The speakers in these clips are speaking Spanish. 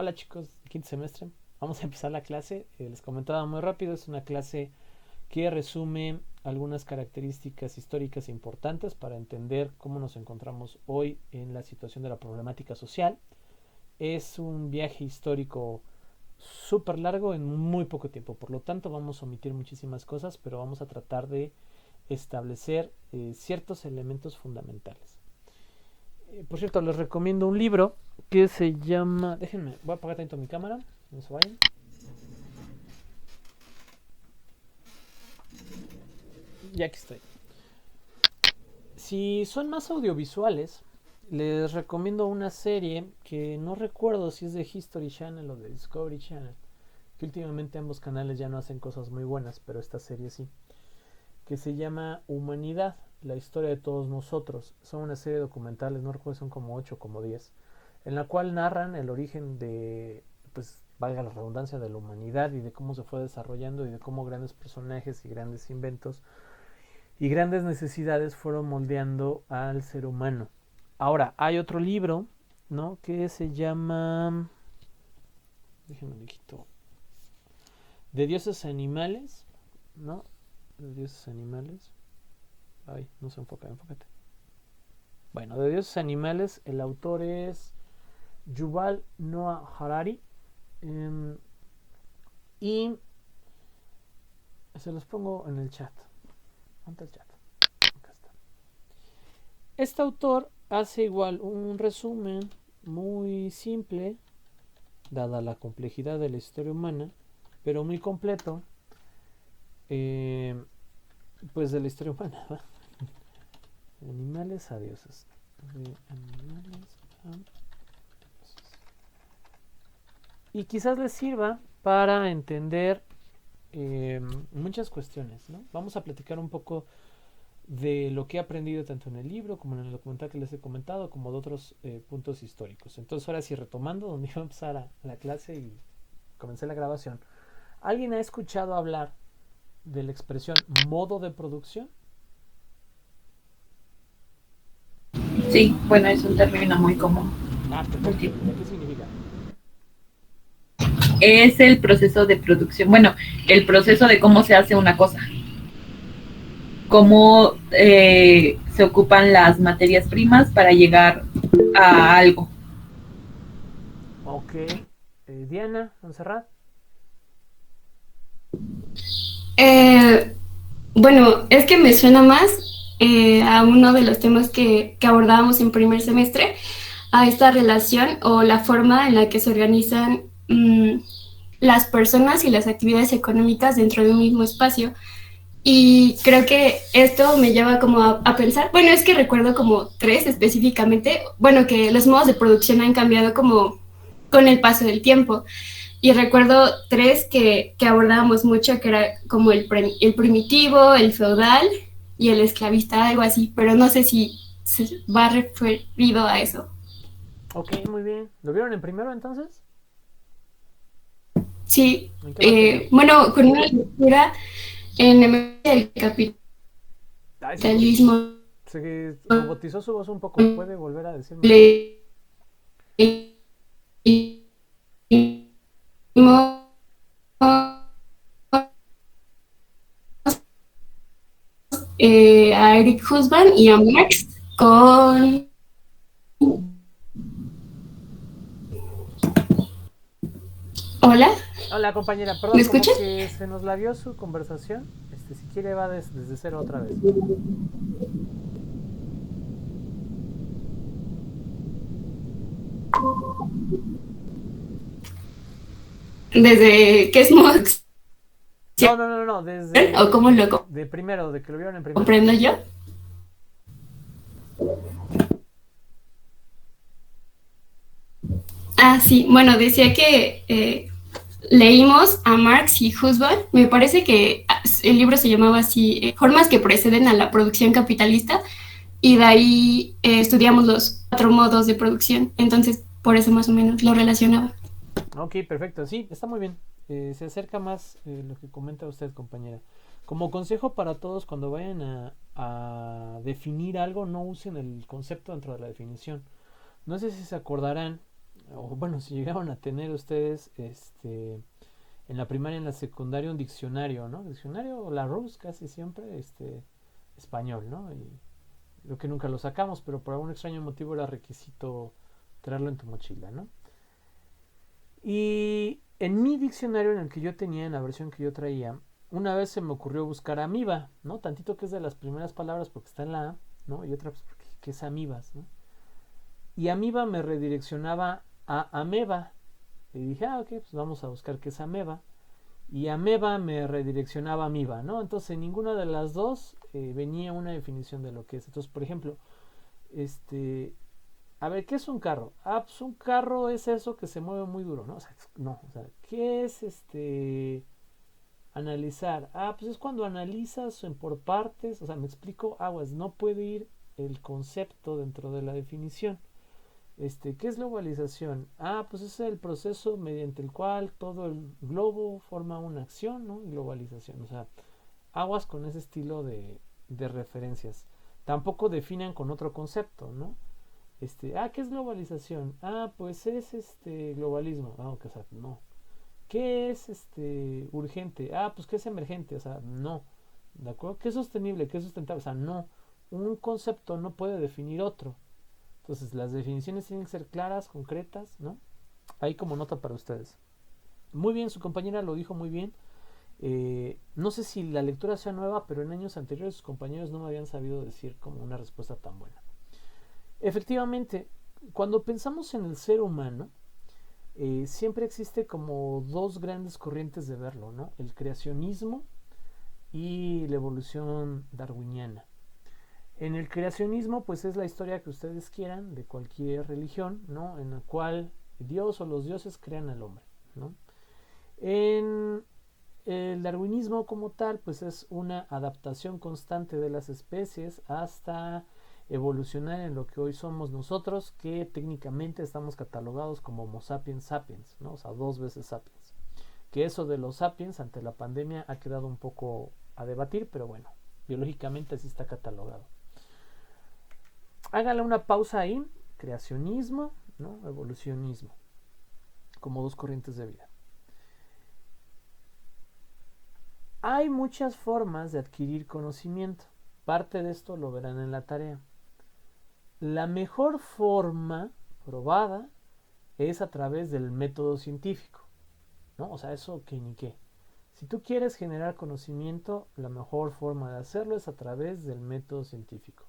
Hola chicos, quinto semestre. Vamos a empezar la clase. Les comentaba muy rápido, es una clase que resume algunas características históricas importantes para entender cómo nos encontramos hoy en la situación de la problemática social. Es un viaje histórico súper largo en muy poco tiempo, por lo tanto vamos a omitir muchísimas cosas, pero vamos a tratar de establecer ciertos elementos fundamentales. Por cierto, les recomiendo un libro que se llama... Déjenme, voy a apagar tanto mi cámara, no se vayan. Ya que estoy. Si son más audiovisuales, les recomiendo una serie que no recuerdo si es de History Channel o de Discovery Channel, que últimamente ambos canales ya no hacen cosas muy buenas, pero esta serie sí, que se llama Humanidad, la historia de todos nosotros. Son una serie de documentales, no recuerdo, son como 8 o como 10, en la cual narran el origen de, pues valga la redundancia, de la humanidad y de cómo se fue desarrollando y de cómo grandes personajes y grandes inventos y grandes necesidades fueron moldeando al ser humano. Ahora, hay otro libro, ¿no? Que se llama... Déjenme le quito. De dioses animales, ¿no? De dioses animales. Ay, no se enfoca, enfócate. Bueno, de dioses animales, el autor es Yuval Noah Harari. Y se los pongo en el chat. ¿Dónde está el chat? Acá está. Este autor hace igual un resumen muy simple, dada la complejidad de la historia humana, pero muy completo, eh, pues de la historia humana, ¿va? De animales a dioses. De animales a dioses. Y quizás les sirva para entender muchas cuestiones, ¿no? Vamos a platicar un poco de lo que he aprendido tanto en el libro como en el documental que les he comentado, como de otros puntos históricos. Entonces, ahora sí, retomando donde iba a empezar la clase y comencé la grabación. ¿Alguien ha escuchado hablar de la expresión modo de producción? Sí, bueno, es un término muy común. Ah, perfecto. ¿Qué significa? Es el proceso de producción, bueno, el proceso de cómo se hace una cosa, cómo se ocupan las materias primas para llegar a algo. Ok. Diana, Montserrat. Eh, bueno, es que me suena más a uno de los temas que abordábamos en primer semestre, a esta relación o la forma en la que se organizan las personas y las actividades económicas dentro de un mismo espacio. Y creo que esto me lleva como a pensar, bueno, es que recuerdo como tres específicamente, bueno, que los modos de producción han cambiado como con el paso del tiempo. Y recuerdo tres que abordábamos mucho, que era como el primitivo, el feudal y el esclavista, algo así, pero no sé si se va referido a eso. Ok, muy bien. ¿Lo vieron en primero entonces? Sí, ¿En qué materia? bueno, con una lectura en el Ay, capitalismo se robotizó su voz un poco. ¿Puede volver a decírmelo? a Eric Husband y a Marx con... Hola, Hola compañera, ¿me perdón, como escuchas? que se nos labió su conversación. Si quiere va desde cero otra vez. Desde que es Mox, No, no, no, no, o cómo lo de primero, de que lo vieron en primero. comprendo yo. Ah, sí, bueno, decía que leímos a Marx y Husband, me parece que el libro se llamaba así, Formas que preceden a la producción capitalista, y de ahí estudiamos los cuatro modos de producción, entonces por eso más o menos lo relacionaba. Ok, perfecto, sí, está muy bien. Se acerca más lo que comenta usted, compañera. Como consejo para todos, cuando vayan a definir algo, no usen el concepto dentro de la definición. No sé si se acordarán, o bueno, si llegaron a tener ustedes en la primaria y en la secundaria un diccionario, ¿no? Diccionario Larousse casi siempre español, ¿no? Y creo que nunca lo sacamos, pero por algún extraño motivo era requisito traerlo en tu mochila, ¿no? Y en mi diccionario, en el que yo tenía, en la versión que yo traía, una vez se me ocurrió buscar amiba, ¿no? Tantito que es de las primeras palabras porque está en la A, ¿no? Y otra pues porque que es amibas, ¿no? Y amiba me redireccionaba a ameba. Y dije, ok, pues vamos a buscar qué es ameba. Y ameba me redireccionaba a amiba, ¿no? Entonces en ninguna de las dos venía una definición de lo que es. Entonces, por ejemplo, a ver, ¿qué es un carro? Ah, pues un carro es eso que se mueve muy duro, ¿no? O sea, no, o sea, ¿qué es analizar? Ah, pues es cuando analizas por partes, o sea, me explico, aguas, no puede ir el concepto dentro de la definición. ¿Qué es globalización? Ah, pues es el proceso mediante el cual todo el globo forma una acción, ¿no? Globalización, o sea, aguas con ese estilo de referencias. Tampoco definan con otro concepto, ¿no? ¿Qué es globalización? Ah, pues es globalismo. Ah, ok, o sea, no. ¿Qué es urgente? Ah, pues ¿qué es emergente? O sea, no. ¿De acuerdo? ¿Qué es sostenible? ¿Qué es sustentable? O sea, no. Un concepto no puede definir otro. Entonces, las definiciones tienen que ser claras, concretas, ¿no? Ahí como nota para ustedes. Muy bien, su compañera lo dijo muy bien. No sé si la lectura sea nueva, pero en años anteriores sus compañeros no me habían sabido decir como una respuesta tan buena. Efectivamente, cuando pensamos en el ser humano, siempre existe como dos grandes corrientes de verlo, ¿no? El creacionismo y la evolución darwiniana. En el creacionismo, pues es la historia que ustedes quieran de cualquier religión, ¿no? En la cual Dios o los dioses crean al hombre, ¿no? En el darwinismo como tal, pues es una adaptación constante de las especies hasta evolucionar en lo que hoy somos nosotros, que técnicamente estamos catalogados como Homo sapiens sapiens, ¿no? O sea, 2 veces sapiens. Que eso de los sapiens ante la pandemia ha quedado un poco a debatir, pero bueno, biológicamente así está catalogado. Hágale una pausa ahí, creacionismo, ¿no? Evolucionismo, como dos corrientes de vida. Hay muchas formas de adquirir conocimiento. Parte de esto lo verán en la tarea. La mejor forma probada es a través del método científico, ¿no? O sea, eso que ni qué. Si tú quieres generar conocimiento, la mejor forma de hacerlo es a través del método científico.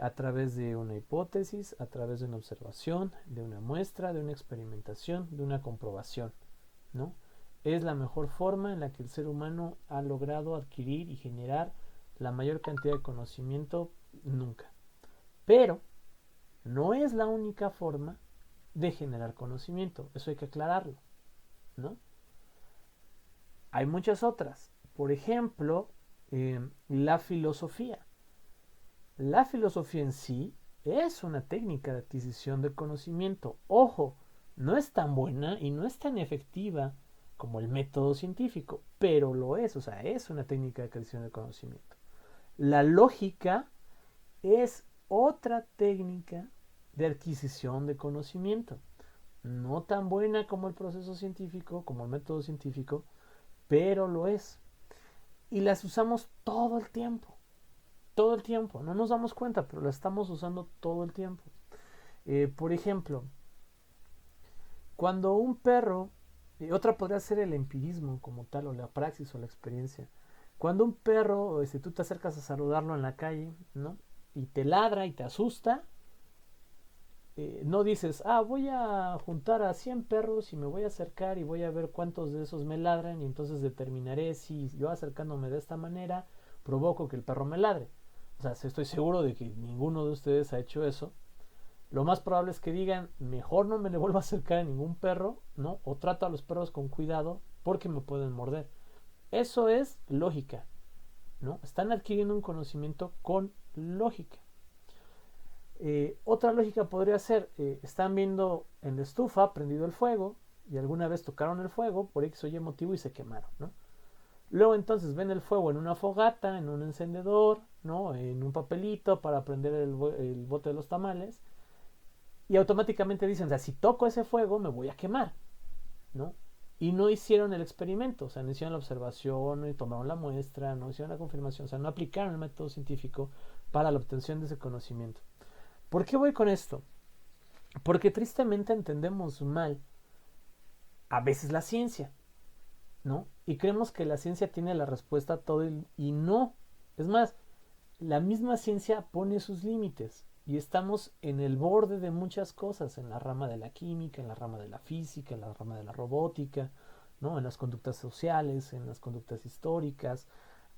A través de una hipótesis, a través de una observación, de una muestra, de una experimentación, de una comprobación, ¿no? Es la mejor forma en la que el ser humano ha logrado adquirir y generar la mayor cantidad de conocimiento nunca. Pero no es la única forma de generar conocimiento, eso hay que aclararlo, ¿no? Hay muchas otras. Por ejemplo, la filosofía. La filosofía en sí es una técnica de adquisición de conocimiento. Ojo, no es tan buena y no es tan efectiva como el método científico, pero lo es, o sea, es una técnica de adquisición de conocimiento. La lógica es otra técnica de adquisición de conocimiento. No tan buena como el proceso científico, como el método científico, pero lo es. Y las usamos todo el tiempo. Todo el tiempo. No nos damos cuenta, pero las estamos usando todo el tiempo. Por ejemplo, cuando un perro, otra podría ser el empirismo como tal, o la praxis o la experiencia. Cuando un perro, tú te acercas a saludarlo en la calle, ¿no? Y te ladra y te asusta, no dices, voy a juntar a 100 perros y me voy a acercar y voy a ver cuántos de esos me ladran y entonces determinaré si yo acercándome de esta manera provoco que el perro me ladre. O sea, estoy seguro de que ninguno de ustedes ha hecho eso. Lo más probable es que digan, mejor no me le vuelvo a acercar a ningún perro, ¿no? O trato a los perros con cuidado porque me pueden morder. Eso es lógica, ¿no? Están adquiriendo un conocimiento con lógica. Otra lógica podría ser, están viendo en la estufa prendido el fuego y alguna vez tocaron el fuego por X o Y motivo y se quemaron, ¿no? Luego entonces ven el fuego en una fogata, en un encendedor, ¿no? En un papelito para prender el bote de los tamales y automáticamente dicen, o sea, si toco ese fuego me voy a quemar, ¿no? Y no hicieron el experimento, o sea, no hicieron la observación, no tomaron la muestra, no hicieron la confirmación, o sea, no aplicaron el método científico para la obtención de ese conocimiento. ¿Por qué voy con esto? Porque tristemente entendemos mal a veces la ciencia, ¿no? Y creemos que la ciencia tiene la respuesta a todo y no. Es más, la misma ciencia pone sus límites y estamos en el borde de muchas cosas, en la rama de la química, en la rama de la física, en la rama de la robótica, ¿no? En las conductas sociales, en las conductas históricas.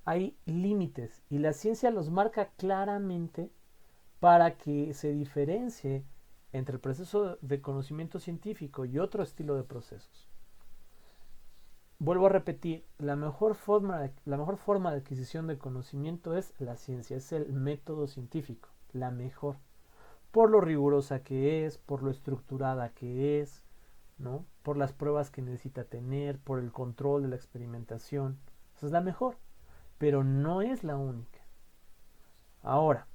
Hay límites y la ciencia los marca claramente para que se diferencie entre el proceso de conocimiento científico y otro estilo de procesos. Vuelvo a repetir, la mejor forma de adquisición de conocimiento es la ciencia, es el método científico, la mejor. Por lo rigurosa que es, por lo estructurada que es, ¿no? Por las pruebas que necesita tener, por el control de la experimentación. Esa es la mejor, pero no es la única. Ahora,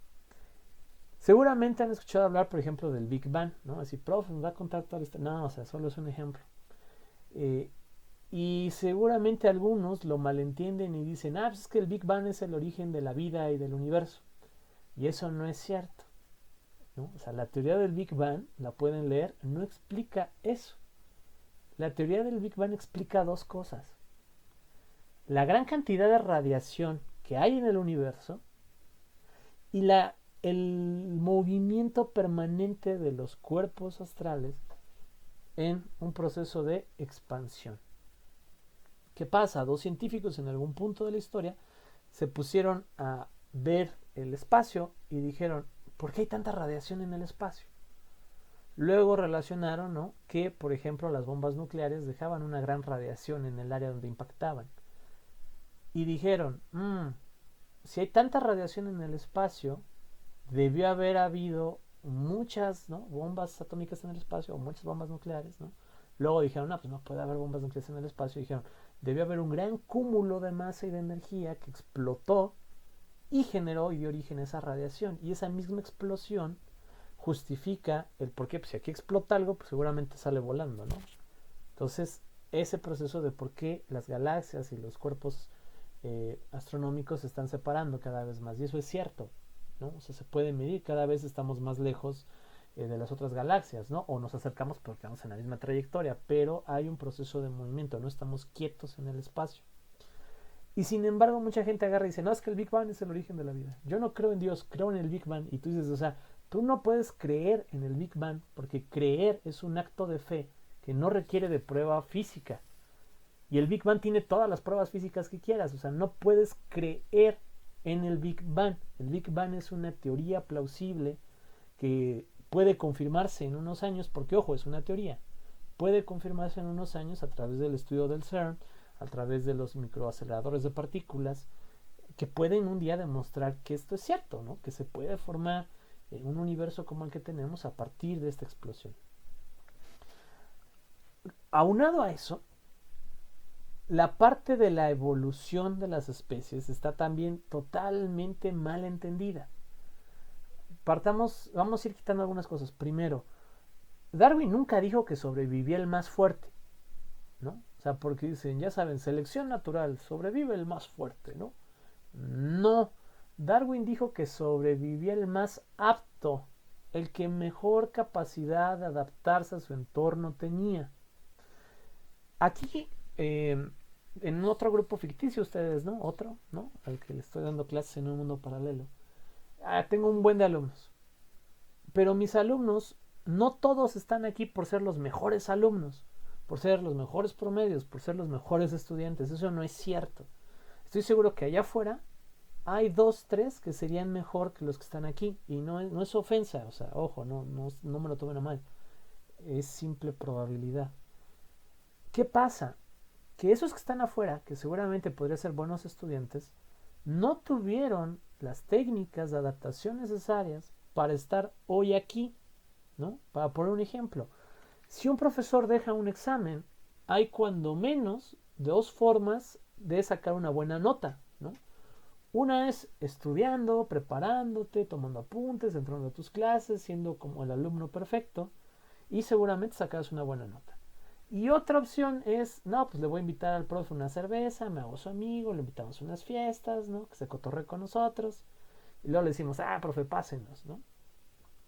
seguramente han escuchado hablar, por ejemplo, del Big Bang, ¿no? Así, profe, nos va a contar toda esta... No, o sea, solo es un ejemplo. Y seguramente algunos lo malentienden y dicen, pues es que el Big Bang es el origen de la vida y del universo. Y eso no es cierto, ¿no? O sea, la teoría del Big Bang, la pueden leer, no explica eso. La teoría del Big Bang explica dos cosas. La gran cantidad de radiación que hay en el universo y el movimiento permanente de los cuerpos astrales en un proceso de expansión. ¿Qué pasa? Dos científicos en algún punto de la historia se pusieron a ver el espacio y dijeron, ¿por qué hay tanta radiación en el espacio? Luego relacionaron, ¿no?, que, por ejemplo, las bombas nucleares dejaban una gran radiación en el área donde impactaban. Y dijeron, si hay tanta radiación en el espacio, debió haber habido muchas, ¿no?, bombas atómicas en el espacio o muchas bombas nucleares, ¿no? Luego dijeron, pues no puede haber bombas nucleares en el espacio. Y dijeron, debió haber un gran cúmulo de masa y de energía que explotó y generó y dio origen a esa radiación. Y esa misma explosión justifica el por qué. Pues si aquí explota algo, pues seguramente sale volando, ¿no? Entonces, ese proceso de por qué las galaxias y los cuerpos astronómicos se están separando cada vez más. Y eso es cierto, ¿no? O sea, se puede medir, cada vez estamos más lejos de las otras galaxias, ¿no? O nos acercamos porque vamos en la misma trayectoria, pero hay un proceso de movimiento, no estamos quietos en el espacio. Y sin embargo, mucha gente agarra y dice, no, es que el Big Bang es el origen de la vida. Yo no creo en Dios, creo en el Big Bang. Y tú dices, o sea, tú no puedes creer en el Big Bang porque creer es un acto de fe que no requiere de prueba física. Y el Big Bang tiene todas las pruebas físicas que quieras, o sea, no puedes creer en el Big Bang. El Big Bang es una teoría plausible que puede confirmarse en unos años, porque ojo, es una teoría, puede confirmarse en unos años a través del estudio del CERN, a través de los microaceleradores de partículas, que pueden un día demostrar que esto es cierto, ¿no? Que se puede formar un universo como el que tenemos a partir de esta explosión. Aunado a eso, la parte de la evolución de las especies está también totalmente mal entendida. Vamos a ir quitando algunas cosas. Primero, Darwin nunca dijo que sobrevivía el más fuerte, ¿no? O sea, porque dicen, ya saben, selección natural, sobrevive el más fuerte, ¿no? No, Darwin dijo que sobrevivía el más apto, el que mejor capacidad de adaptarse a su entorno tenía. Aquí, en otro grupo ficticio, ustedes, ¿no? Otro, ¿no? Al que le estoy dando clases en un mundo paralelo. Tengo un buen de alumnos, pero mis alumnos no todos están aquí por ser los mejores alumnos, por ser los mejores promedios, por ser los mejores estudiantes. Eso no es cierto. Estoy seguro que allá afuera hay 2, 3 que serían mejor que los que están aquí, y no es ofensa, o sea, ojo, no me lo tomen a mal, es simple probabilidad. ¿Qué pasa? Que esos que están afuera, que seguramente podrían ser buenos estudiantes, no tuvieron las técnicas de adaptación necesarias para estar hoy aquí, ¿no? Para poner un ejemplo, si un profesor deja un examen, hay cuando menos 2 formas de sacar una buena nota, ¿no? Una es estudiando, preparándote, tomando apuntes, entrando a tus clases, siendo como el alumno perfecto y seguramente sacarás una buena nota. Y otra opción es, no, pues le voy a invitar al profe una cerveza, me hago su amigo, le invitamos a unas fiestas, ¿no? Que se cotorre con nosotros. Y luego le decimos, profe, pásenos, ¿no?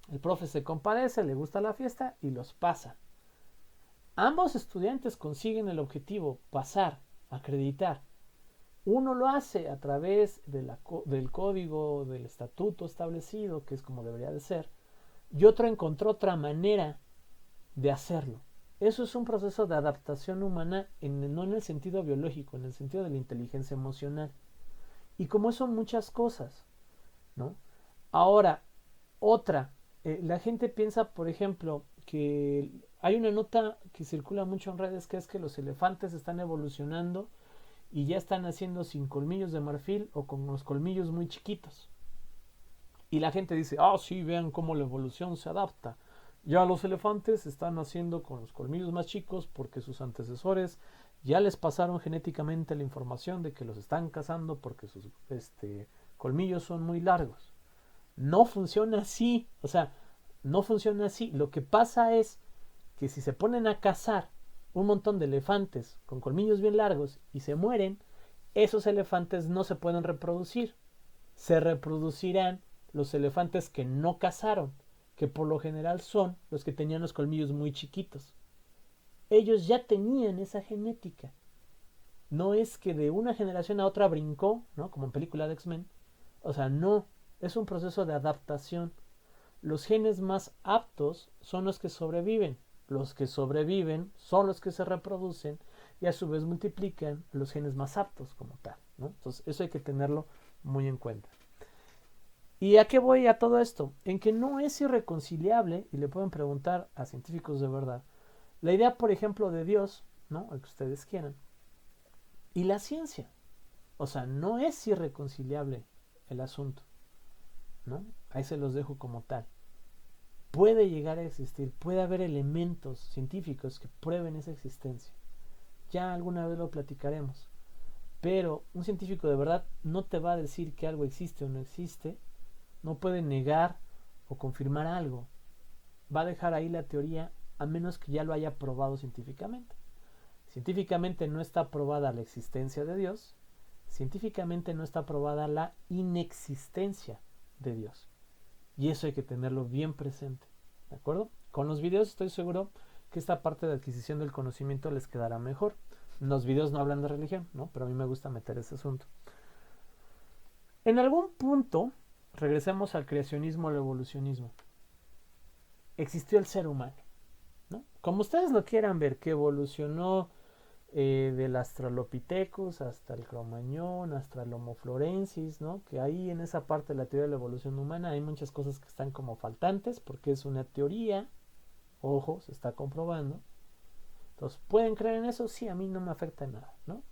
El profe se compadece, le gusta la fiesta y los pasa. Ambos estudiantes consiguen el objetivo, pasar, acreditar. Uno lo hace a través del código, del estatuto establecido, que es como debería de ser, y otro encontró otra manera de hacerlo. Eso es un proceso de adaptación humana, no en el sentido biológico, en el sentido de la inteligencia emocional. Y como eso muchas cosas, ¿no? Ahora, la gente piensa, por ejemplo, que hay una nota que circula mucho en redes, que es que los elefantes están evolucionando y ya están haciendo sin colmillos de marfil o con los colmillos muy chiquitos. Y la gente dice, sí, vean cómo la evolución se adapta. Ya los elefantes están haciendo con los colmillos más chicos porque sus antecesores ya les pasaron genéticamente la información de que los están cazando porque sus colmillos son muy largos. No funciona así, no funciona así. Lo que pasa es que si se ponen a cazar un montón de elefantes con colmillos bien largos y se mueren, esos elefantes no se pueden reproducir. Se reproducirán los elefantes que no cazaron, que por lo general son los que tenían los colmillos muy chiquitos. Ellos ya tenían esa genética. No es que de una generación a otra brincó, ¿no? Como en película de X-Men. No, es un proceso de adaptación. Los genes más aptos son los que sobreviven. Los que sobreviven son los que se reproducen y a su vez multiplican los genes más aptos como tal, ¿no? Entonces eso hay que tenerlo muy en cuenta. ¿Y a qué voy a todo esto? En que no es irreconciliable, y le pueden preguntar a científicos de verdad, la idea, por ejemplo, de Dios, ¿no? El que ustedes quieran, y la ciencia. No es irreconciliable el asunto, ¿no? Ahí se los dejo como tal. Puede llegar a existir, puede haber elementos científicos que prueben esa existencia. Ya alguna vez lo platicaremos. Pero un científico de verdad no te va a decir que algo existe o no existe. No puede negar o confirmar algo. Va a dejar ahí la teoría a menos que ya lo haya probado científicamente. Científicamente no está probada la existencia de Dios. Científicamente no está probada la inexistencia de Dios. Y eso hay que tenerlo bien presente, ¿de acuerdo? Con los videos estoy seguro que esta parte de adquisición del conocimiento les quedará mejor. Los videos no hablan de religión, ¿no? Pero a mí me gusta meter ese asunto. En algún punto, regresemos al creacionismo o al evolucionismo. Existió el ser humano, ¿no? Como ustedes lo quieran ver, que evolucionó del Australopithecus hasta el Cro-Magnon, hasta el Homo florensis, ¿no? Que ahí en esa parte de la teoría de la evolución humana hay muchas cosas que están como faltantes porque es una teoría, ojo, se está comprobando. Entonces, ¿pueden creer en eso? Sí, a mí no me afecta en nada, ¿no?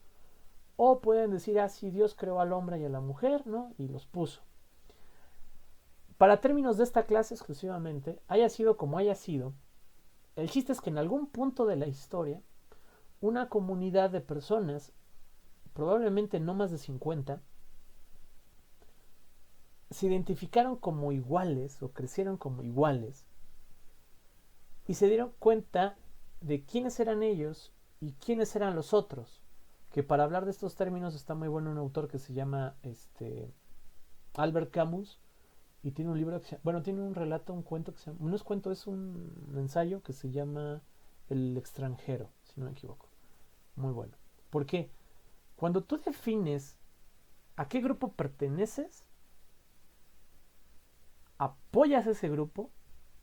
O pueden decir, sí, Dios creó al hombre y a la mujer, ¿no? Y los puso. Para términos de esta clase exclusivamente, haya sido como haya sido, el chiste es que en algún punto de la historia una comunidad de personas, probablemente no más de 50, se identificaron como iguales o crecieron como iguales y se dieron cuenta de quiénes eran ellos y quiénes eran los otros. Que para hablar de estos términos está muy bueno un autor que se llama Albert Camus y tiene un libro tiene un relato, un cuento que se llama, no es cuento, es un ensayo que se llama El extranjero, si no me equivoco. Muy bueno. Porque cuando tú defines a qué grupo perteneces, apoyas ese grupo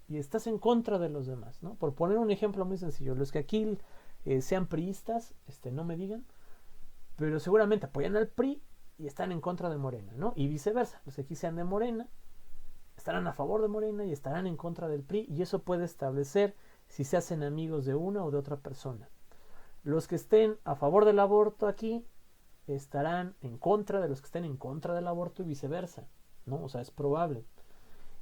y estás en contra de los demás, ¿no? Por poner un ejemplo muy sencillo, los que aquí sean priistas, no me digan, pero seguramente apoyan al PRI y están en contra de Morena, ¿no? Y viceversa, los que aquí sean de Morena estarán a favor de Morena y estarán en contra del PRI, y eso puede establecer si se hacen amigos de una o de otra persona. Los que estén a favor del aborto aquí estarán en contra de los que estén en contra del aborto y viceversa, ¿no? Es probable.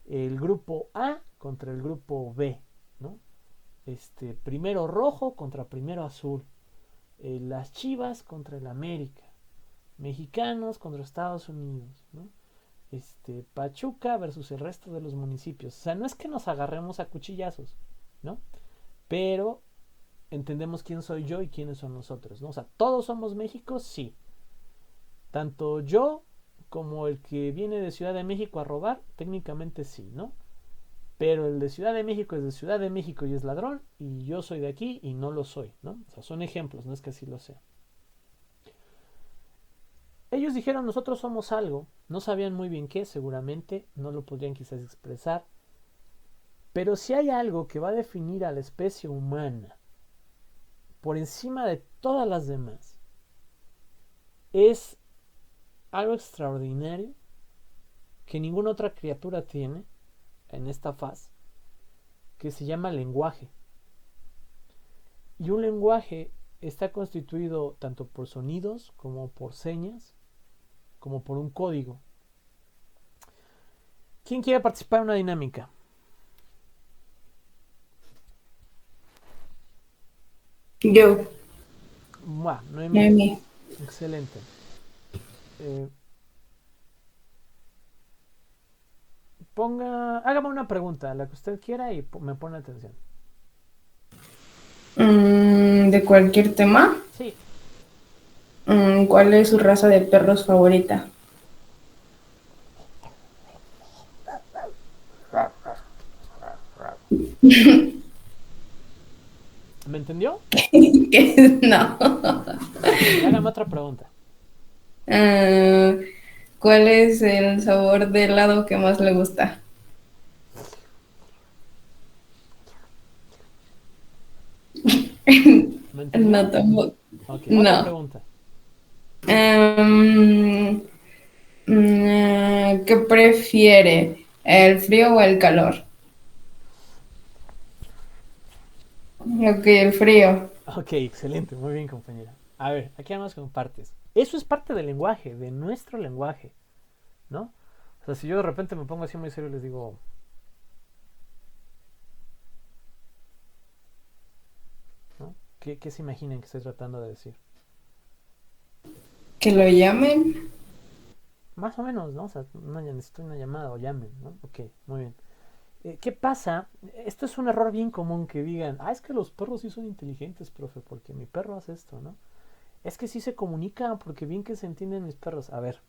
El grupo A contra el grupo B, ¿no? Primero rojo contra primero azul. Las Chivas contra el América. Mexicanos contra Estados Unidos, ¿no? Pachuca versus el resto de los municipios. O sea, no es que nos agarremos a cuchillazos, ¿no? Pero entendemos quién soy yo y quiénes son nosotros, ¿no? O sea, todos somos México, sí. Tanto yo como el que viene de Ciudad de México a robar, técnicamente sí, ¿no? Pero el de Ciudad de México es de Ciudad de México y es ladrón, y yo soy de aquí y no lo soy, ¿no? O sea, son ejemplos, no es que así lo sea. Ellos dijeron, nosotros somos algo, no sabían muy bien qué, seguramente, no lo podrían quizás expresar, pero si hay algo que va a definir a la especie humana por encima de todas las demás, es algo extraordinario que ninguna otra criatura tiene en esta faz, que se llama lenguaje. Y un lenguaje está constituido tanto por sonidos como por señas, como por un código. ¿Quién quiere participar en una dinámica? Yo. Buah, Noemí. Excelente. Hágame una pregunta, la que usted quiera, y me pone atención. ¿De cualquier tema? Sí. ¿Cuál es su raza de perros favorita? ¿Me entendió? No. Hágame otra pregunta. ¿Cuál es el sabor de helado que más le gusta? ¿Me entendió? No, tampoco. Ok, No. otra pregunta. ¿Qué prefiere? ¿El frío o el calor? Ok, el frío. Ok, excelente, muy bien, compañera. A ver, aquí vamos con partes. Eso es parte del lenguaje, de nuestro lenguaje, ¿no? O sea, si yo de repente me pongo así muy serio y les digo, ¿no? ¿Qué se imaginan que estoy tratando de decir? ¿Que lo llamen? Más o menos, ¿no? O sea, necesito una llamada o llamen, ¿no? Ok, muy bien. ¿Qué pasa? Esto es un error bien común que digan, es que los perros sí son inteligentes, profe, porque mi perro hace esto, ¿no? Es que sí se comunican porque bien que se entienden mis perros. A ver,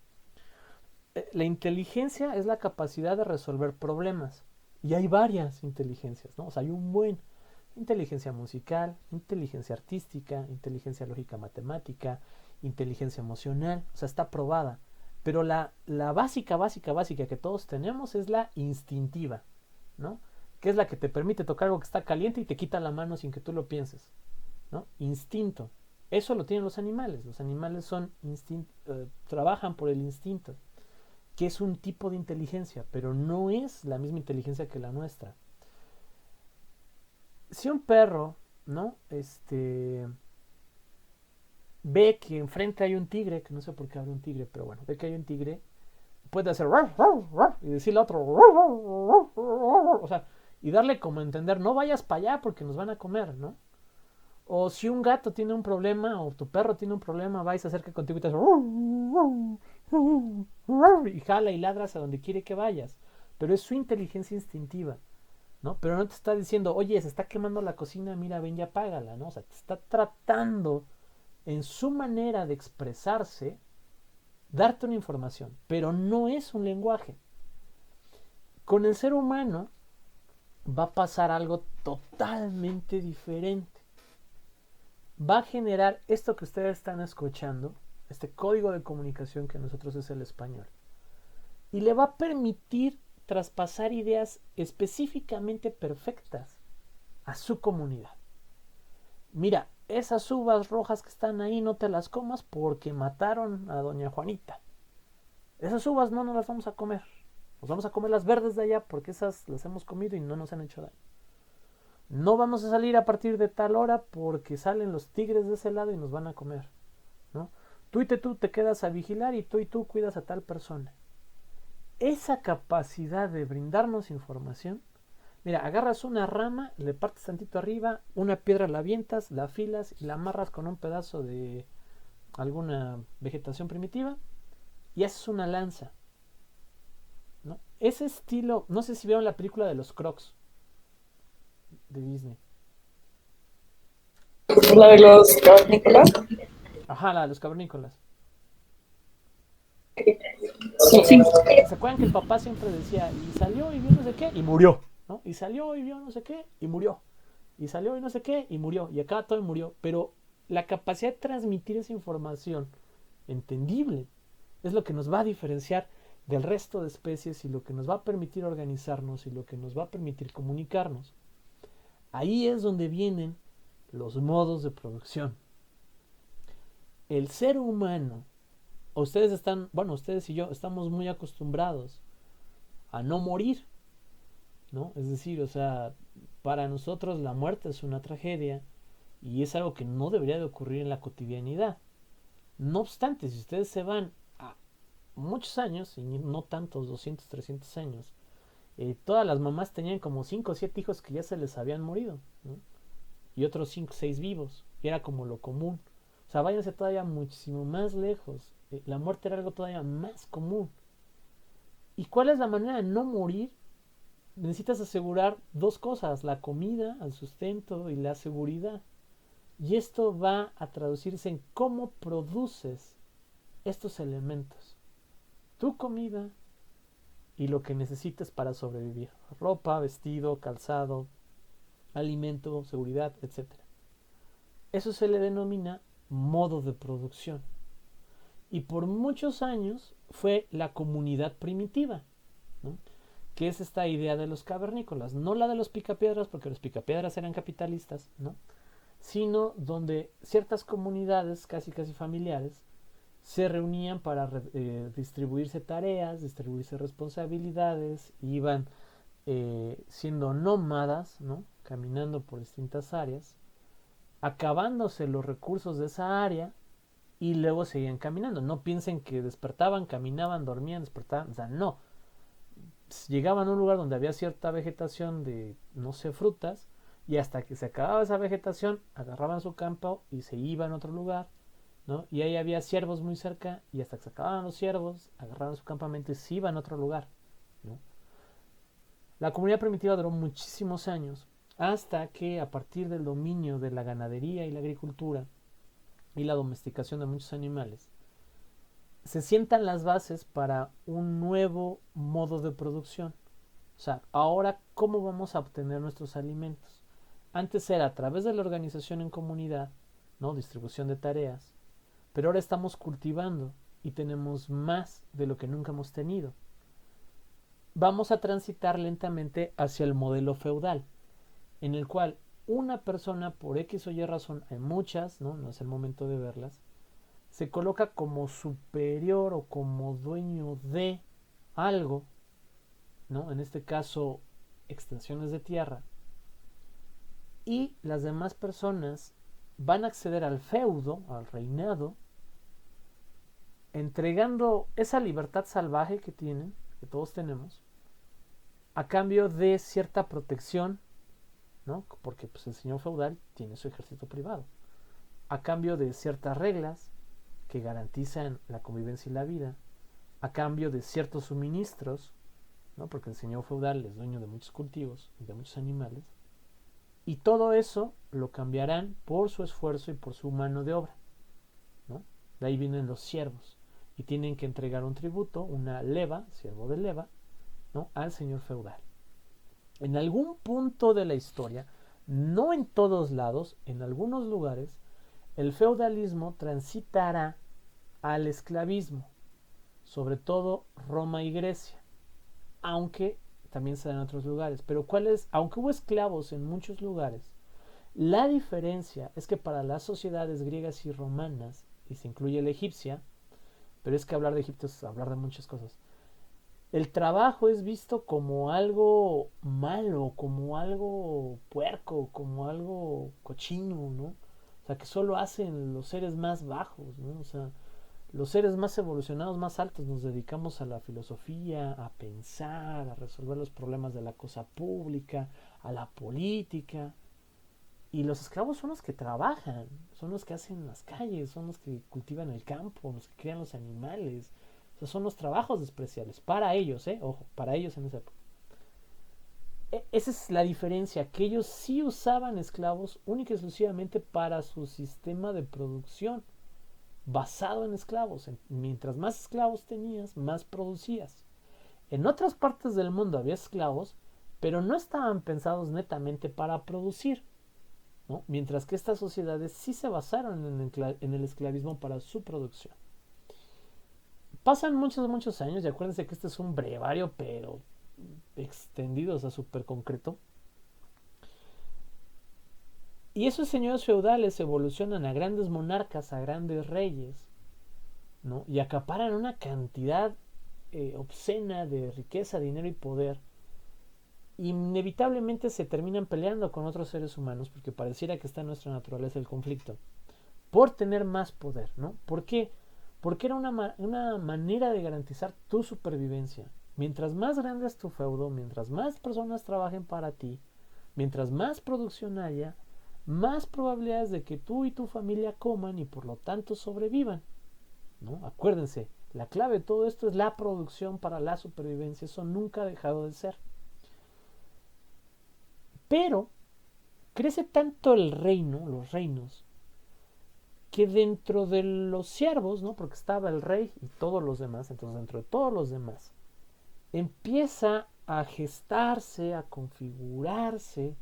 la inteligencia es la capacidad de resolver problemas. Y hay varias inteligencias, ¿no? O sea, hay un buen inteligencia musical, inteligencia artística, inteligencia lógica matemática, inteligencia emocional, o sea, está probada. Pero la básica que todos tenemos es la instintiva, ¿no? Que es la que te permite tocar algo que está caliente y te quita la mano sin que tú lo pienses, ¿no? Instinto. Eso lo tienen los animales. Los animales trabajan por el instinto, que es un tipo de inteligencia, pero no es la misma inteligencia que la nuestra. Si un perro, ¿no? Ve que enfrente hay un tigre, que no sé por qué habría un tigre, pero bueno, ve que hay un tigre, puede hacer y decirle a otro, o sea, y darle como a entender, no vayas para allá porque nos van a comer, ¿no? O si un gato tiene un problema o tu perro tiene un problema, va y se acerca contigo y te hace y jala y ladra hacia donde quiere que vayas, pero es su inteligencia instintiva, ¿no? Pero no te está diciendo, oye, se está quemando la cocina, mira, ven y apágala, ¿no? O sea, te está tratando en su manera de expresarse, darte una información, pero no es un lenguaje. Con el ser humano va a pasar algo totalmente diferente. Va a generar esto que ustedes están escuchando, este código de comunicación que nosotros es el español, y le va a permitir traspasar ideas específicamente perfectas a su comunidad. Mira, esas uvas rojas que están ahí no te las comas porque mataron a doña Juanita. Esas uvas no nos las vamos a comer. Nos vamos a comer las verdes de allá porque esas las hemos comido y no nos han hecho daño. No vamos a salir a partir de tal hora porque salen los tigres de ese lado y nos van a comer, ¿no? Tú te quedas a vigilar y tú cuidas a tal persona. Esa capacidad de brindarnos información, mira, agarras una rama, le partes tantito arriba, una piedra la avientas, la afilas y la amarras con un pedazo de alguna vegetación primitiva y haces una lanza, ¿no? Ese estilo, no sé si vieron la película de los Crocs de Disney. La de los cavernícolas. Ajá, la de los cavernícolas. Sí. ¿Se acuerdan que el papá siempre decía, y salió y vio no sé qué, y murió, ¿no? Y salió y vio no sé qué, y murió. Y salió y no sé qué, y murió. Y acaba todo y murió. Pero la capacidad de transmitir esa información entendible es lo que nos va a diferenciar del resto de especies y lo que nos va a permitir organizarnos y lo que nos va a permitir comunicarnos. Ahí es donde vienen los modos de producción. El ser humano, ustedes y yo estamos muy acostumbrados a no morir, ¿no? Es decir, o sea, para nosotros la muerte es una tragedia y es algo que no debería de ocurrir en la cotidianidad. No obstante, si ustedes se van a muchos años, y no tantos, 200, 300 años, todas las mamás tenían como 5 o 7 hijos que ya se les habían morido, ¿no? Y otros 5 o 6 vivos, y era como lo común. O sea, váyanse todavía muchísimo más lejos. La muerte era algo todavía más común. ¿Y cuál es la manera de no morir? Necesitas asegurar dos cosas: la comida, el sustento y la seguridad. Y esto va a traducirse en cómo produces estos elementos: tu comida y lo que necesitas para sobrevivir: ropa, vestido, calzado, alimento, seguridad, etc. Eso se le denomina modo de producción. Y por muchos años fue la comunidad primitiva, ¿no? Que es esta idea de los cavernícolas, no la de los picapiedras, porque los picapiedras eran capitalistas, ¿no? Sino donde ciertas comunidades casi familiares se reunían para distribuirse tareas, distribuirse responsabilidades, iban siendo nómadas, ¿no? Caminando por distintas áreas, acabándose los recursos de esa área y luego seguían caminando. No piensen que despertaban, caminaban, dormían, despertaban, o sea, no. Llegaban a un lugar donde había cierta vegetación de, no sé, frutas, y hasta que se acababa esa vegetación, agarraban su campo y se iban a otro lugar, ¿no? Y ahí había ciervos muy cerca, y hasta que se acababan los ciervos, agarraban su campamento y se iban a otro lugar, ¿no? La comunidad primitiva duró muchísimos años, hasta que a partir del dominio de la ganadería y la agricultura y la domesticación de muchos animales, se sientan las bases para un nuevo modo de producción. O sea, ahora, ¿cómo vamos a obtener nuestros alimentos? Antes era a través de la organización en comunidad, ¿no? Distribución de tareas, pero ahora estamos cultivando y tenemos más de lo que nunca hemos tenido. Vamos a transitar lentamente hacia el modelo feudal, en el cual una persona, por X o Y razón, hay muchas, no es el momento de verlas, se coloca como superior o como dueño de algo, ¿no? En este caso, extensiones de tierra, y las demás personas van a acceder al feudo, al reinado, entregando esa libertad salvaje que tienen, que todos tenemos, a cambio de cierta protección, ¿no? Porque pues, el señor feudal tiene su ejército privado, a cambio de ciertas reglas que garantizan la convivencia y la vida, a cambio de ciertos suministros, ¿no? Porque el señor feudal es dueño de muchos cultivos y de muchos animales, y todo eso lo cambiarán por su esfuerzo y por su mano de obra, ¿no? De ahí vienen los siervos, y tienen que entregar un tributo, una leva, siervo de leva, ¿no? Al señor feudal. En algún punto de la historia, no en todos lados, en algunos lugares, el feudalismo transitará al esclavismo, sobre todo Roma y Grecia, aunque también se da en otros lugares. Pero aunque hubo esclavos en muchos lugares, la diferencia es que para las sociedades griegas y romanas, y se incluye la egipcia, pero es que hablar de Egipto es hablar de muchas cosas, el trabajo es visto como algo malo, como algo puerco, como algo cochino, ¿no? O sea, que solo hacen los seres más bajos, ¿no? O sea, los seres más evolucionados, más altos, nos dedicamos a la filosofía, a pensar, a resolver los problemas de la cosa pública, a la política. Y los esclavos son los que trabajan, son los que hacen las calles, son los que cultivan el campo, los que crían los animales. O sea, son los trabajos despreciables para ellos, ojo, para ellos en esa época. Esa es la diferencia, que ellos sí usaban esclavos única y exclusivamente para su sistema de producción, basado en esclavos. Mientras más esclavos tenías, más producías. En otras partes del mundo había esclavos, pero no estaban pensados netamente para producir, ¿no? Mientras que estas sociedades sí se basaron en el esclavismo para su producción. Pasan muchos años, y acuérdense que este es un brevario, pero extendido, o sea, súper concreto. Y esos señores feudales evolucionan a grandes monarcas, a grandes reyes, ¿no? Y acaparan una cantidad obscena de riqueza, dinero y poder. Inevitablemente se terminan peleando con otros seres humanos, porque pareciera que está en nuestra naturaleza el conflicto, por tener más poder, ¿no? ¿Por qué? Porque era una manera de garantizar tu supervivencia. Mientras más grande es tu feudo, mientras más personas trabajen para ti, mientras más producción haya, más probabilidades de que tú y tu familia coman y por lo tanto sobrevivan, ¿no? Acuérdense, la clave de todo esto es la producción para la supervivencia. Eso nunca ha dejado de ser. Pero crece tanto el reino, los reinos, que dentro de los siervos, ¿no? Porque estaba el rey y todos los demás, entonces dentro de todos los demás, empieza a gestarse, a configurarse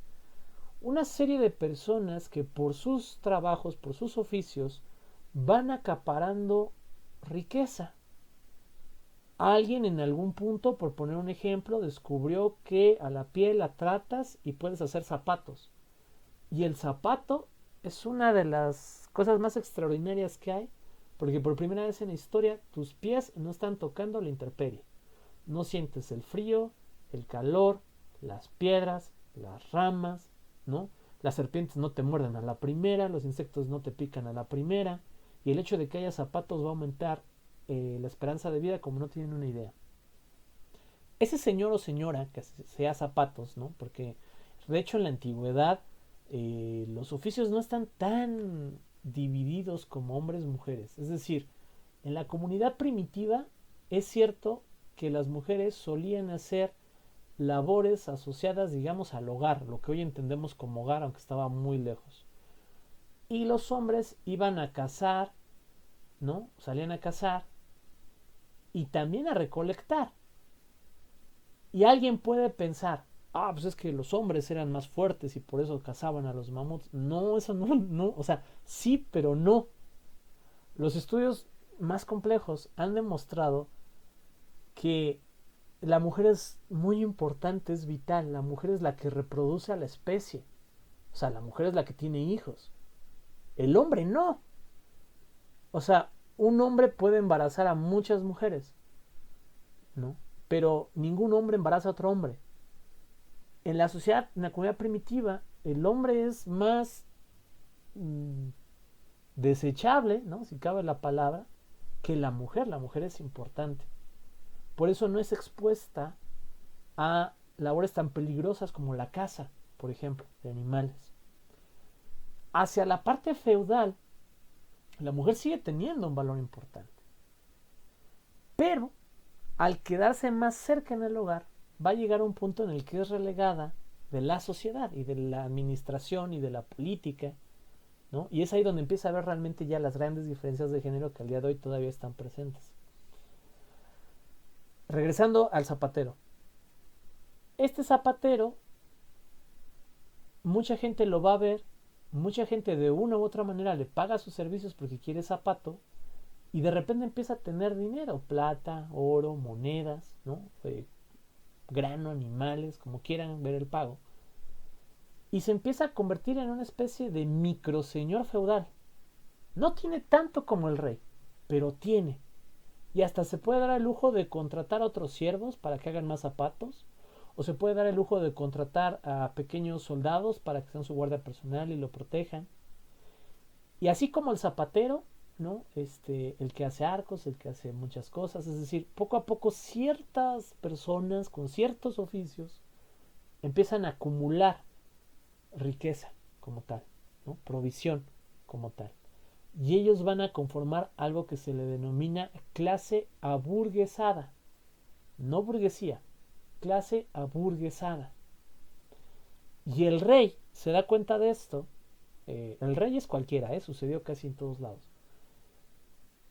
una serie de personas que por sus trabajos, por sus oficios, van acaparando riqueza. Alguien en algún punto, por poner un ejemplo, descubrió que a la piel la tratas y puedes hacer zapatos. Y el zapato es una de las cosas más extraordinarias que hay, porque por primera vez en la historia tus pies no están tocando la intemperie. No sientes el frío, el calor, las piedras, las ramas, ¿no? Las serpientes no te muerden a la primera, los insectos no te pican a la primera, y el hecho de que haya zapatos va a aumentar la esperanza de vida como no tienen una idea. Ese señor o señora que sea zapatos, ¿no? Porque de hecho en la antigüedad los oficios no están tan divididos como hombres y mujeres. Es decir, en la comunidad primitiva es cierto que las mujeres solían hacer labores asociadas, digamos, al hogar, lo que hoy entendemos como hogar, aunque estaba muy lejos. Y los hombres iban a cazar, ¿no? Salían a cazar y también a recolectar. Y alguien puede pensar, pues es que los hombres eran más fuertes y por eso cazaban a los mamuts. No, eso no, o sea, sí, pero no. Los estudios más complejos han demostrado que la mujer es muy importante, es vital. La mujer es la que reproduce a la especie. O sea, la mujer es la que tiene hijos. El hombre no. O sea, un hombre puede embarazar a muchas mujeres, ¿no? Pero ningún hombre embaraza a otro hombre. En la sociedad, en la comunidad primitiva, el hombre es más desechable, ¿no? Si cabe la palabra, que la mujer. La mujer es importante. Por eso no es expuesta a labores tan peligrosas como la caza, por ejemplo, de animales. Hacia la parte feudal, la mujer sigue teniendo un valor importante. Pero, al quedarse más cerca en el hogar, va a llegar a un punto en el que es relegada de la sociedad y de la administración y de la política, ¿no? Y es ahí donde empieza a ver realmente ya las grandes diferencias de género que al día de hoy todavía están presentes. Regresando al zapatero. Este zapatero, mucha gente lo va a ver, mucha gente de una u otra manera le paga sus servicios porque quiere zapato, y de repente empieza a tener dinero, plata, oro, monedas, ¿no? Grano, animales, como quieran ver el pago. Y se empieza a convertir en una especie de microseñor feudal. No tiene tanto como el rey, pero tiene. Y hasta se puede dar el lujo de contratar a otros siervos para que hagan más zapatos, o se puede dar el lujo de contratar a pequeños soldados para que sean su guardia personal y lo protejan. Y así como el zapatero, ¿no? El que hace arcos, el que hace muchas cosas, es decir, poco a poco ciertas personas con ciertos oficios empiezan a acumular riqueza, como tal, ¿no? Provisión como tal. Y ellos van a conformar algo que se le denomina clase aburguesada, no burguesía, clase aburguesada. Y el rey se da cuenta de esto. El rey es cualquiera, sucedió casi en todos lados.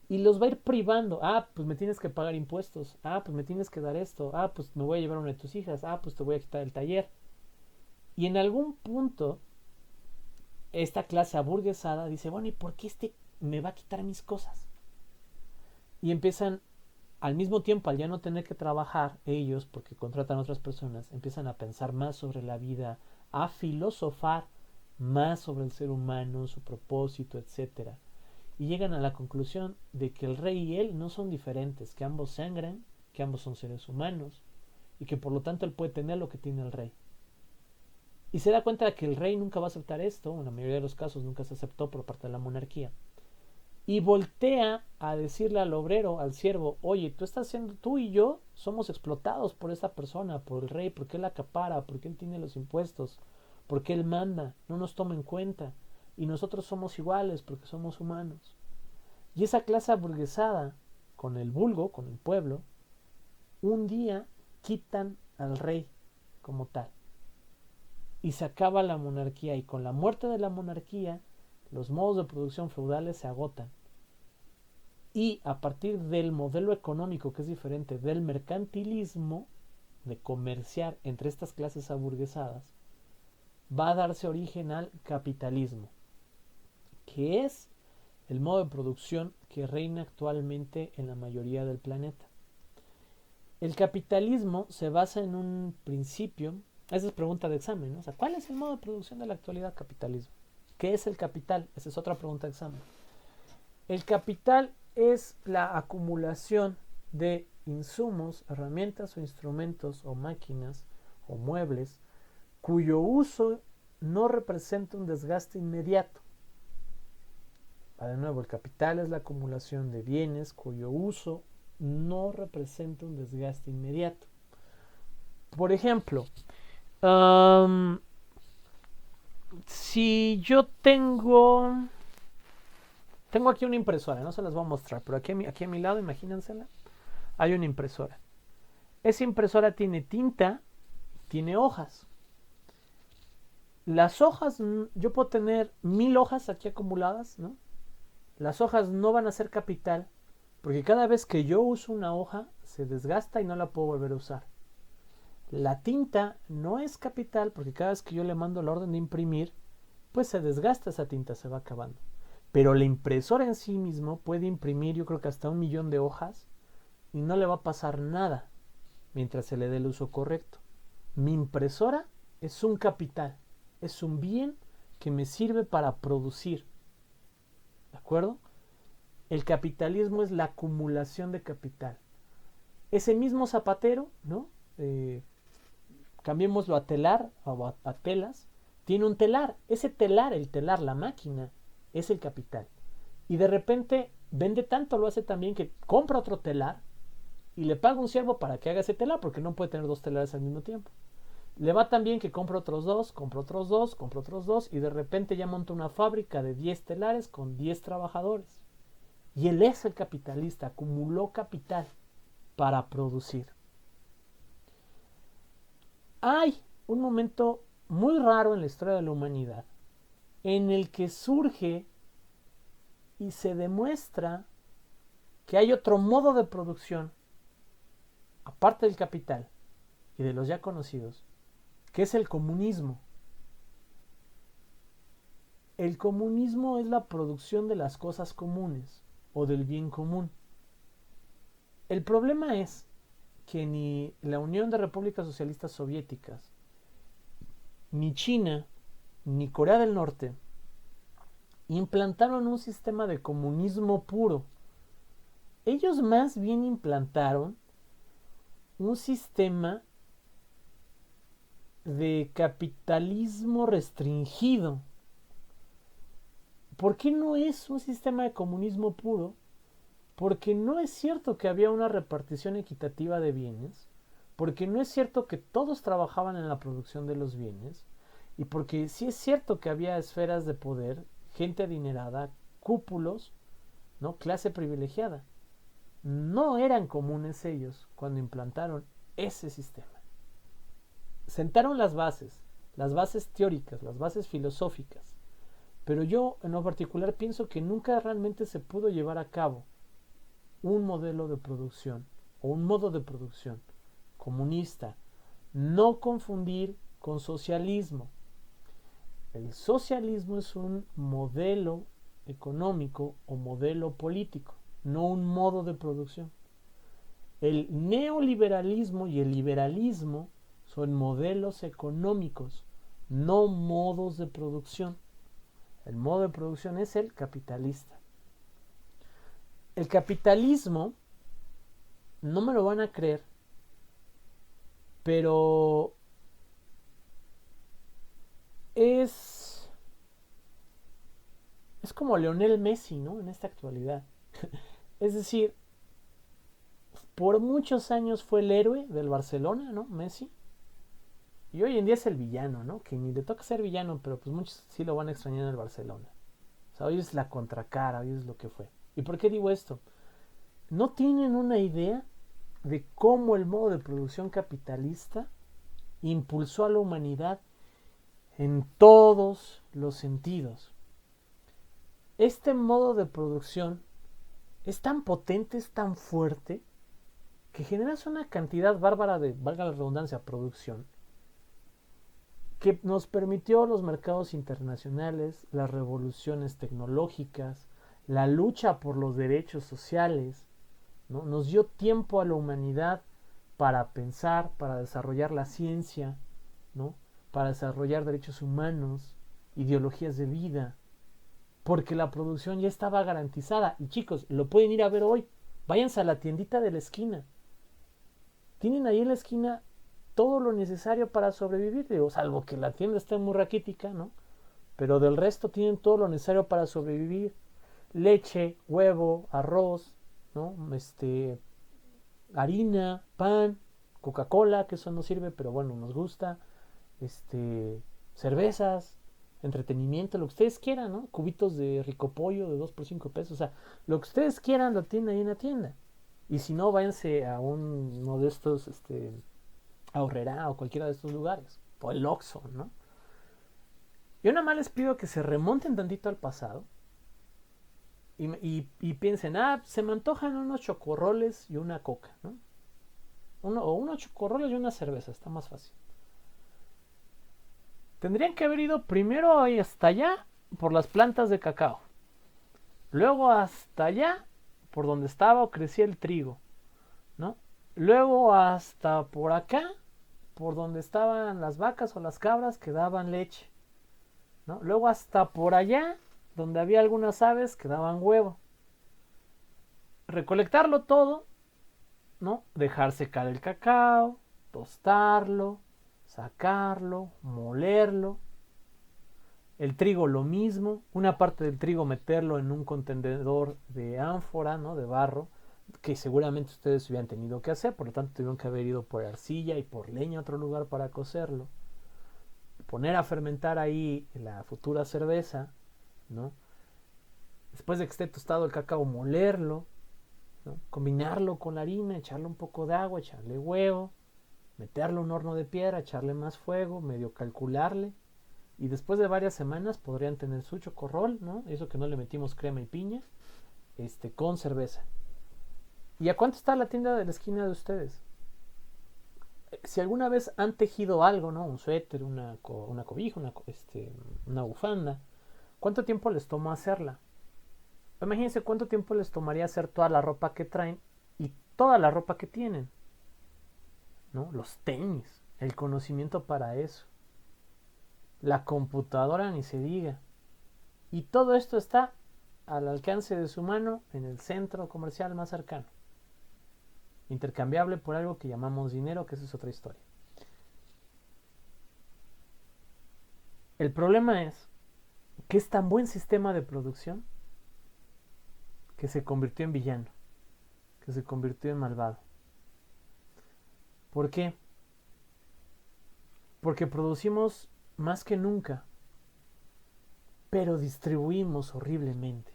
Y los va a ir privando. Pues me tienes que pagar impuestos. Pues me tienes que dar esto. Pues me voy a llevar a una de tus hijas. Pues te voy a quitar el taller. Y en algún punto, esta clase aburguesada dice, bueno, ¿y por qué me va a quitar mis cosas? Y empiezan, al mismo tiempo, al ya no tener que trabajar ellos, porque contratan a otras personas, empiezan a pensar más sobre la vida, a filosofar más sobre el ser humano, su propósito, etcétera. Y llegan a la conclusión de que el rey y él no son diferentes, que ambos sangran, que ambos son seres humanos, y que por lo tanto él puede tener lo que tiene el rey. Y se da cuenta de que el rey nunca va a aceptar esto, en la mayoría de los casos nunca se aceptó por parte de la monarquía. Y voltea a decirle al obrero, al siervo, oye, tú y yo somos explotados por esta persona, por el rey, porque él acapara, porque él tiene los impuestos, porque él manda, no nos toma en cuenta, y nosotros somos iguales porque somos humanos. Y esa clase aburguesada, con el vulgo, con el pueblo, un día quitan al rey como tal. Y se acaba la monarquía, y con la muerte de la monarquía, los modos de producción feudales se agotan. Y a partir del modelo económico, que es diferente del mercantilismo, de comerciar entre estas clases aburguesadas, va a darse origen al capitalismo, que es el modo de producción que reina actualmente en la mayoría del planeta. El capitalismo se basa en un principio, esa es pregunta de examen, ¿no? O sea, ¿cuál es el modo de producción de la actualidad? Capitalismo. ¿Qué es el capital? Esa es otra pregunta de examen. El capital es la acumulación de insumos, herramientas o instrumentos o máquinas o muebles cuyo uso no representa un desgaste inmediato. De nuevo, el capital es la acumulación de bienes cuyo uso no representa un desgaste inmediato. Por ejemplo, si yo tengo aquí una impresora, no se las voy a mostrar, pero aquí a mi lado, imagínensela, hay una impresora. Esa impresora tiene tinta, tiene hojas. Las hojas, yo puedo tener 1000 hojas aquí acumuladas, ¿no? Las hojas no van a ser capital, porque cada vez que yo uso una hoja, se desgasta y no la puedo volver a usar. La tinta no es capital, porque cada vez que yo le mando la orden de imprimir, pues se desgasta esa tinta, se va acabando. Pero la impresora en sí mismo puede imprimir, yo creo que hasta 1.000.000 de hojas, y no le va a pasar nada, mientras se le dé el uso correcto. Mi impresora es un capital, es un bien que me sirve para producir. ¿De acuerdo? El capitalismo es la acumulación de capital. Ese mismo zapatero, ¿no? Cambiémoslo a telar o a telas, tiene un telar. Ese telar, la máquina, es el capital. Y de repente vende tanto, lo hace también, que compra otro telar y le paga un siervo para que haga ese telar, porque no puede tener 2 telares al mismo tiempo. Le va tan bien que compra otros 2, compra otros 2, compra otros 2, y de repente ya monta una fábrica de 10 telares con 10 trabajadores. Y él es el capitalista, acumuló capital para producir. Hay un momento muy raro en la historia de la humanidad en el que surge y se demuestra que hay otro modo de producción, aparte del capital y de los ya conocidos, que es el comunismo. El comunismo es la producción de las cosas comunes o del bien común. El problema es que ni la Unión de Repúblicas Socialistas Soviéticas, ni China, ni Corea del Norte implantaron un sistema de comunismo puro. Ellos más bien implantaron un sistema de capitalismo restringido. ¿Por qué no es un sistema de comunismo puro? Porque no es cierto que había una repartición equitativa de bienes, porque no es cierto que todos trabajaban en la producción de los bienes, Y porque sí es cierto que había esferas de poder, gente adinerada, cúpulos, ¿no? Clase privilegiada. No eran comunes ellos cuando implantaron ese sistema. Sentaron las bases teóricas, las bases filosóficas, pero yo en lo particular pienso que nunca realmente se pudo llevar a cabo un modelo de producción o un modo de producción comunista. No confundir con socialismo. El socialismo es un modelo económico o modelo político, no un modo de producción. El neoliberalismo y el liberalismo son modelos económicos, no modos de producción. El modo de producción es el capitalista. El capitalismo, no me lo van a creer, pero es como Lionel Messi, ¿no? En esta actualidad. Es decir, por muchos años fue el héroe del Barcelona, ¿no? Messi. Y hoy en día es el villano, ¿no? Que ni le toca ser villano, pero pues muchos sí lo van a extrañar en el Barcelona. O sea, hoy es la contracara, hoy es lo que fue. ¿Y por qué digo esto? No tienen una idea de cómo el modo de producción capitalista impulsó a la humanidad en todos los sentidos. Este modo de producción es tan potente, es tan fuerte, que genera una cantidad bárbara de, valga la redundancia, producción, que nos permitió los mercados internacionales, las revoluciones tecnológicas, la lucha por los derechos sociales, ¿no? Nos dio tiempo a la humanidad para pensar, para desarrollar la ciencia, ¿no? Para desarrollar derechos humanos, ideologías de vida, porque la producción ya estaba garantizada. Y chicos, lo pueden ir a ver hoy. Váyanse a la tiendita de la esquina. Tienen ahí en la esquina todo lo necesario para sobrevivir, digo, salvo que la tienda esté muy raquítica, ¿no? Pero del resto tienen todo lo necesario para sobrevivir. Leche, huevo, arroz, ¿no? Harina, pan, Coca-Cola, que eso no sirve, pero bueno, nos gusta. Cervezas, entretenimiento, lo que ustedes quieran, ¿no? Cubitos de rico pollo de 2 por 5 pesos, o sea, lo que ustedes quieran lo tienen ahí en la tienda. Y si no, váyanse a uno de estos, Aurrerá o cualquiera de estos lugares, o el Oxxo, ¿no? Yo nada más les pido que se remonten tantito al pasado y piensen, se me antojan unos chocorroles y una coca, ¿no? Unos chocorroles y una cerveza, está más fácil. Tendrían que haber ido primero hasta allá por las plantas de cacao, luego hasta allá por donde estaba o crecía el trigo, ¿no? Luego hasta por acá por donde estaban las vacas o las cabras que daban leche, ¿no? Luego hasta por allá donde había algunas aves que daban huevo. Recolectarlo todo, ¿no? Dejar secar el cacao, tostarlo, sacarlo, molerlo. El trigo lo mismo, una parte del trigo meterlo en un contenedor de ánfora, ¿no? De barro, que seguramente ustedes hubieran tenido que hacer, por lo tanto tuvieron que haber ido por arcilla y por leña a otro lugar para cocerlo, poner a fermentar ahí la futura cerveza, ¿no? Después de que esté tostado el cacao, molerlo, ¿no? Combinarlo con la harina, echarle un poco de agua, echarle huevo, meterlo en un horno de piedra, echarle más fuego, medio calcularle, y después de varias semanas podrían tener su chocorrol, ¿no? Eso que no le metimos crema y piña, con cerveza. ¿Y a cuánto está la tienda de la esquina de ustedes? Si alguna vez han tejido algo, ¿no? Un suéter, una cobija, una bufanda, ¿cuánto tiempo les tomó hacerla? Imagínense cuánto tiempo les tomaría hacer toda la ropa que traen y toda la ropa que tienen, ¿no? Los tenis, el conocimiento para eso, la computadora ni se diga. Y todo esto está al alcance de su mano en el centro comercial más cercano. Intercambiable por algo que llamamos dinero, que esa es otra historia. El problema es que es tan buen sistema de producción que se convirtió en villano, que se convirtió en malvado. ¿Por qué? Porque producimos más que nunca, pero distribuimos horriblemente.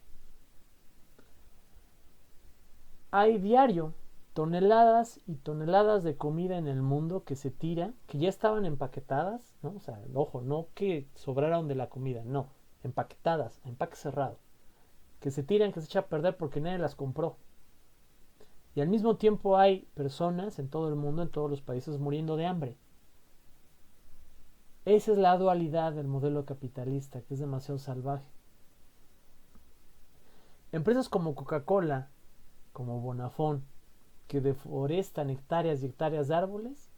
Hay diario toneladas y toneladas de comida en el mundo que se tira, que ya estaban empaquetadas, ¿no? O sea, ojo, no que sobraron de la comida, no, empaquetadas, empaque cerrado, que se tiran, que se echa a perder porque nadie las compró. Y al mismo tiempo hay personas en todo el mundo, en todos los países, muriendo de hambre. Esa es la dualidad del modelo capitalista, que es demasiado salvaje. Empresas como Coca-Cola, como Bonafón, que deforestan hectáreas y hectáreas de árboles,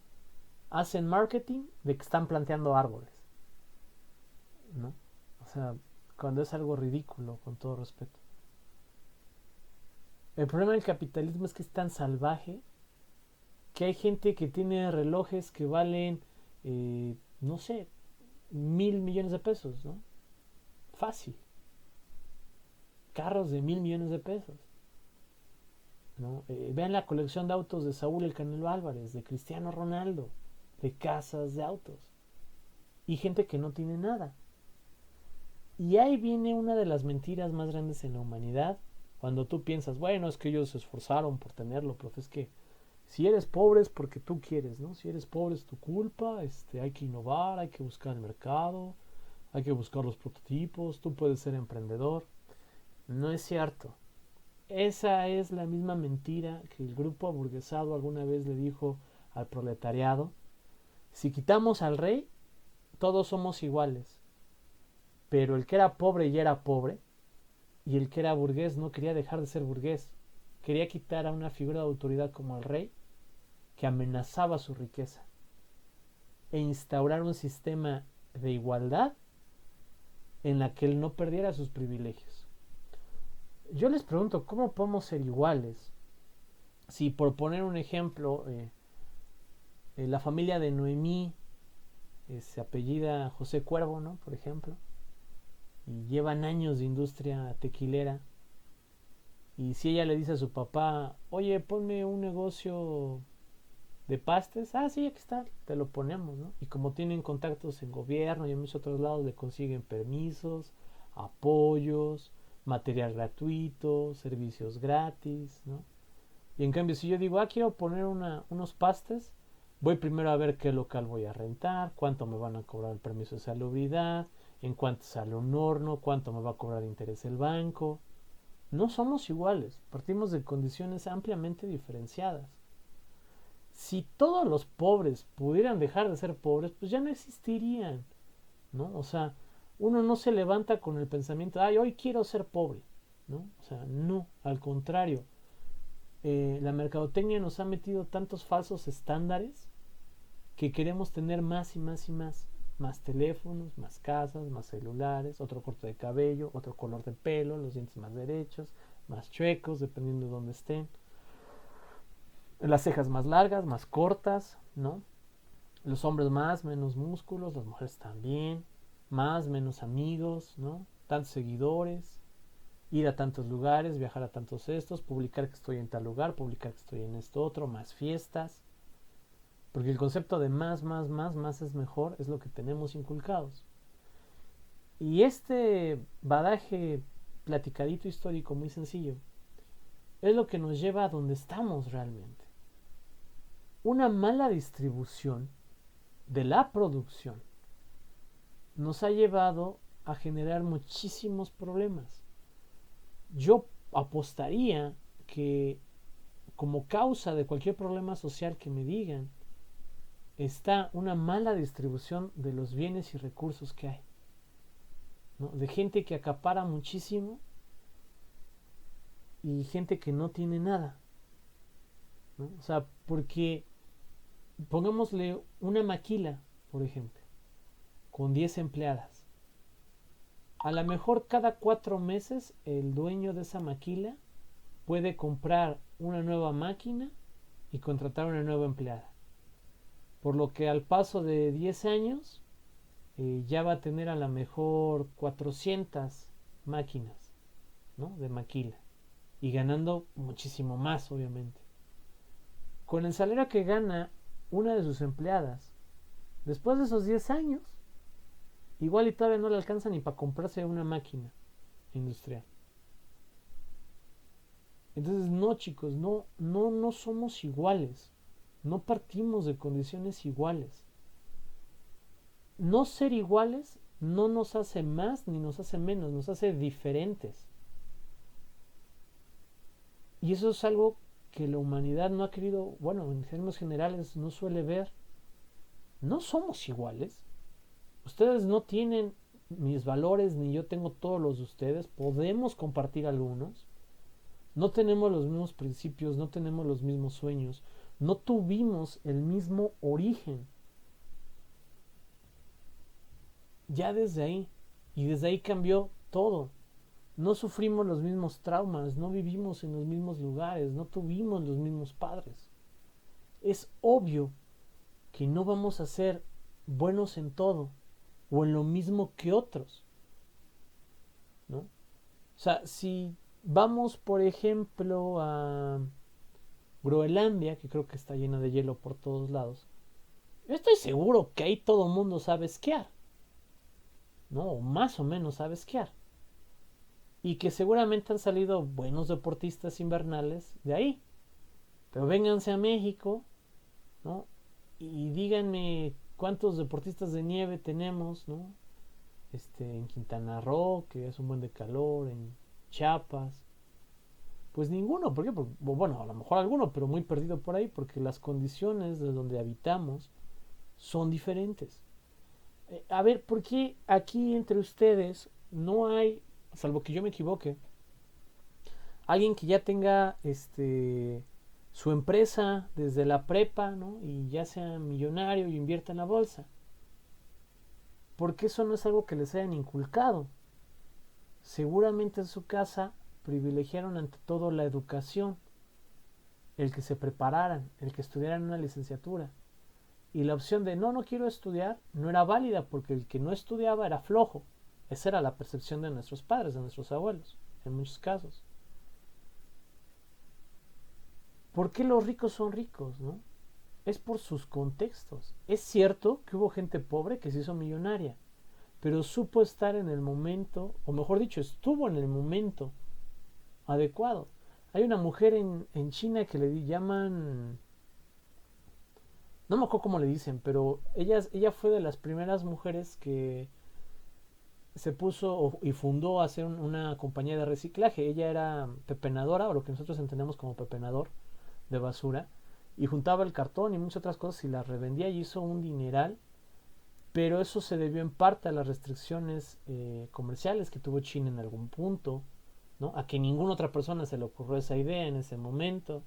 hacen marketing de que están planteando árboles, ¿no? O sea, cuando es algo ridículo, con todo respeto. El problema del capitalismo es que es tan salvaje que hay gente que tiene relojes que valen, no sé, 1,000 millones de pesos, ¿no? Fácil. Carros de 1,000 millones de pesos, ¿no? Vean la colección de autos de Saúl El Canelo Álvarez, de Cristiano Ronaldo, de casas de autos. Y gente que no tiene nada. Y ahí viene una de las mentiras más grandes en la humanidad, cuando tú piensas, bueno, es que ellos se esforzaron por tenerlo, pero es que si eres pobre es porque tú quieres, ¿no? Si eres pobre es tu culpa, hay que innovar, hay que buscar el mercado, hay que buscar los prototipos, tú puedes ser emprendedor. No es cierto. Esa es la misma mentira que el grupo aburguesado alguna vez le dijo al proletariado. Si quitamos al rey, todos somos iguales. Pero el que era pobre ya era pobre, y el que era burgués no quería dejar de ser burgués. Quería quitar a una figura de autoridad como el rey, que amenazaba su riqueza, e instaurar un sistema de igualdad en la que él no perdiera sus privilegios. Yo les pregunto, ¿cómo podemos ser iguales? Si, por poner un ejemplo, la familia de Noemí se apellida José Cuervo, ¿no? Por ejemplo, y llevan años de industria tequilera, y si ella le dice a su papá, oye, ponme un negocio de pastes, sí, aquí está, te lo ponemos, ¿no? Y como tienen contactos en gobierno y en muchos otros lados, le consiguen permisos, apoyos, material gratuito, servicios gratis, ¿no? Y en cambio, si yo digo, quiero poner unos pastes, voy primero a ver qué local voy a rentar, cuánto me van a cobrar el permiso de salubridad, en cuánto sale un horno, cuánto me va a cobrar interés el banco. No somos iguales, partimos de condiciones ampliamente diferenciadas. Si todos los pobres pudieran dejar de ser pobres, pues ya no existirían, ¿no? O sea, uno no se levanta con el pensamiento, hoy quiero ser pobre, ¿no? O sea, no, al contrario. La mercadotecnia nos ha metido tantos falsos estándares que queremos tener más y más y más. Más teléfonos, más casas, más celulares, otro corte de cabello, otro color de pelo, los dientes más derechos, más chuecos, dependiendo de dónde estén. Las cejas más largas, más cortas, ¿no? Los hombres más, menos músculos, las mujeres también, más, menos amigos, ¿no? Tantos seguidores, ir a tantos lugares, viajar a tantos publicar que estoy en tal lugar, publicar que estoy en esto otro, más fiestas. Porque el concepto de más es mejor es lo que tenemos inculcados. Y este badaje platicadito histórico muy sencillo es lo que nos lleva a donde estamos realmente. Una mala distribución de la producción nos ha llevado a generar muchísimos problemas. Yo apostaría que como causa de cualquier problema social que me digan está una mala distribución de los bienes y recursos que hay, ¿no? De gente que acapara muchísimo y gente que no tiene nada, ¿no? O sea, porque pongámosle una maquila, por ejemplo, con 10 empleadas. A lo mejor cada 4 meses el dueño de esa maquila puede comprar una nueva máquina y contratar una nueva empleada. Por lo que al paso de 10 años ya va a tener a lo mejor 400 máquinas, ¿no? De maquila. Y ganando muchísimo más, obviamente. Con el salario que gana una de sus empleadas, después de esos 10 años, igual y todavía no le alcanza ni para comprarse una máquina industrial. Entonces, no, chicos, no somos iguales. No partimos de condiciones iguales. No ser iguales no nos hace más ni nos hace menos, nos hace diferentes. Y eso es algo que la humanidad no ha querido, bueno, en términos generales no suele ver. No somos iguales. Ustedes no tienen mis valores, ni yo tengo todos los de ustedes. Podemos compartir algunos. No tenemos los mismos principios, no tenemos los mismos sueños. No tuvimos el mismo origen. Ya desde ahí. Y desde ahí cambió todo. No sufrimos los mismos traumas, no vivimos en los mismos lugares, no tuvimos los mismos padres. Es obvio que no vamos a ser buenos en todo o en lo mismo que otros, ¿no? O sea, si vamos, por ejemplo, a Groenlandia, que creo que está llena de hielo por todos lados, yo estoy seguro que ahí todo el mundo sabe esquiar, ¿no? O más o menos sabe esquiar. Y que seguramente han salido buenos deportistas invernales de ahí. Pero vénganse a México, ¿no? Y díganme cuántos deportistas de nieve tenemos, ¿no? En Quintana Roo, que es un buen de calor, en Chiapas. Pues ninguno, ¿por qué? Porque, bueno, a lo mejor alguno, pero muy perdido por ahí, porque las condiciones de donde habitamos son diferentes. A ver, ¿por qué aquí entre ustedes no hay, salvo que yo me equivoque, alguien que ya tenga su empresa desde la prepa, ¿no? Y ya sea millonario y invierta en la bolsa? Porque eso no es algo que les hayan inculcado. Seguramente en su casa privilegiaron ante todo la educación, el que se prepararan, el que estudiaran una licenciatura. Y la opción de no quiero estudiar no era válida, porque el que no estudiaba era flojo. Esa era la percepción de nuestros padres, de nuestros abuelos, en muchos casos. ¿Por qué los ricos son ricos, no? Es por sus contextos. Es cierto que hubo gente pobre que se hizo millonaria, pero supo estar en el momento, o mejor dicho, estuvo en el momento adecuado. Hay una mujer en China que le llaman, no me acuerdo cómo le dicen, pero ella fue de las primeras mujeres que se puso y fundó a hacer una compañía de reciclaje. Ella era pepenadora, o lo que nosotros entendemos como pepenador de basura, y juntaba el cartón y muchas otras cosas y las revendía y hizo un dineral. Pero eso se debió en parte a las restricciones comerciales que tuvo China en algún punto, ¿no? A que ninguna otra persona se le ocurrió esa idea en ese momento,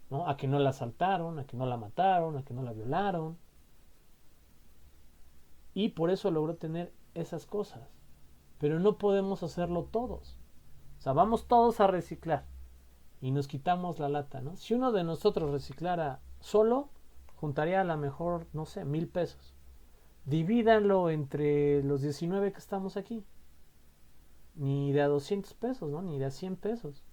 ¿no? A que no la asaltaron, a que no la mataron, a que no la violaron. Y por eso logró tener esas cosas. Pero no podemos hacerlo todos. O sea, vamos todos a reciclar y nos quitamos la lata, ¿no? Si uno de nosotros reciclara solo, juntaría a lo mejor, no sé, 1,000 pesos. Divídanlo entre los 19 que estamos aquí. Ni de a 200 pesos, ¿no? Ni de a 100 pesos.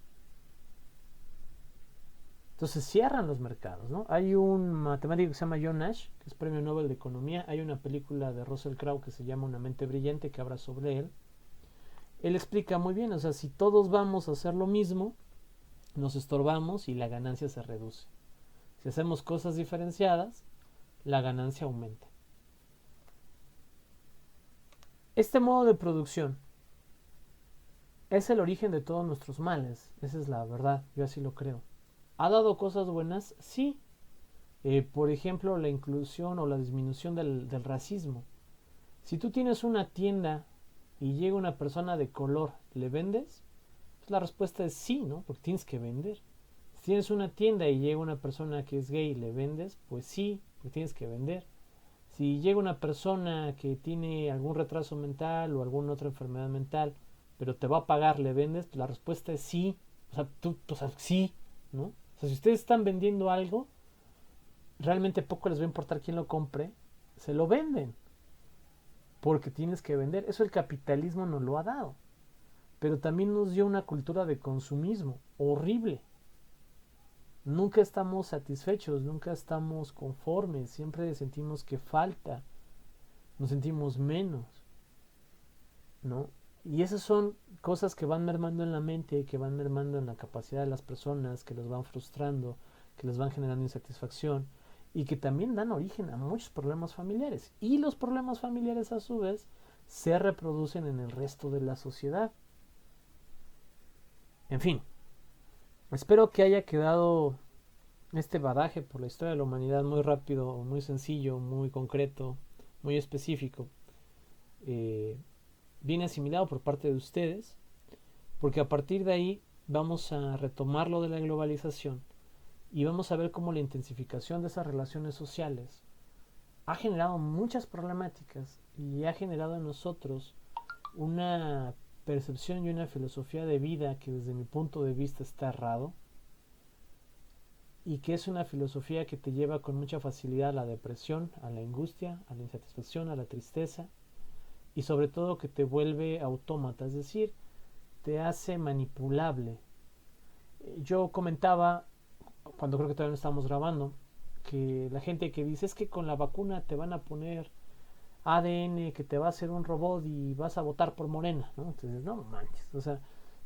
Entonces cierran los mercados, ¿no? Hay un matemático que se llama John Nash, que es premio Nobel de Economía. Hay una película de Russell Crowe que se llama Una mente brillante, que habla sobre él. Él explica muy bien, o sea, si todos vamos a hacer lo mismo, nos estorbamos y la ganancia se reduce. Si hacemos cosas diferenciadas, la ganancia aumenta. Este modo de producción es el origen de todos nuestros males. Esa es la verdad, yo así lo creo. ¿Ha dado cosas buenas? Sí. Por ejemplo, la inclusión o la disminución del racismo. Si tú tienes una tienda y llega una persona de color, ¿le vendes? Pues la respuesta es sí, ¿no? Porque tienes que vender. Si tienes una tienda y llega una persona que es gay, ¿le vendes? Pues sí, porque tienes que vender. Si llega una persona que tiene algún retraso mental o alguna otra enfermedad mental, pero te va a pagar, ¿le vendes? Pues la respuesta es sí. O sea, sí, ¿no? O sea, si ustedes están vendiendo algo, realmente poco les va a importar quién lo compre, se lo venden. Porque tienes que vender. Eso el capitalismo nos lo ha dado. Pero también nos dio una cultura de consumismo horrible. Nunca estamos satisfechos, nunca estamos conformes, siempre sentimos que falta, nos sentimos menos. ¿no? Y esas son cosas que van mermando en la mente, que van mermando en la capacidad de las personas, que los van frustrando, que les van generando insatisfacción y que también dan origen a muchos problemas familiares. Y los problemas familiares a su vez se reproducen en el resto de la sociedad. En fin, espero que haya quedado este badaje por la historia de la humanidad muy rápido, muy sencillo, muy concreto, muy específico, bien asimilado por parte de ustedes, porque a partir de ahí vamos a retomar lo de la globalización y vamos a ver cómo la intensificación de esas relaciones sociales ha generado muchas problemáticas y ha generado en nosotros una percepción y una filosofía de vida que desde mi punto de vista está errado y que es una filosofía que te lleva con mucha facilidad a la depresión, a la angustia, a la insatisfacción, a la tristeza y sobre todo que te vuelve autómata, es decir, te hace manipulable. Yo comentaba, cuando creo que todavía no estábamos grabando, que la gente que dice es que con la vacuna te van a poner ADN, que te va a hacer un robot y vas a votar por Morena, ¿no? Entonces, no manches, o sea,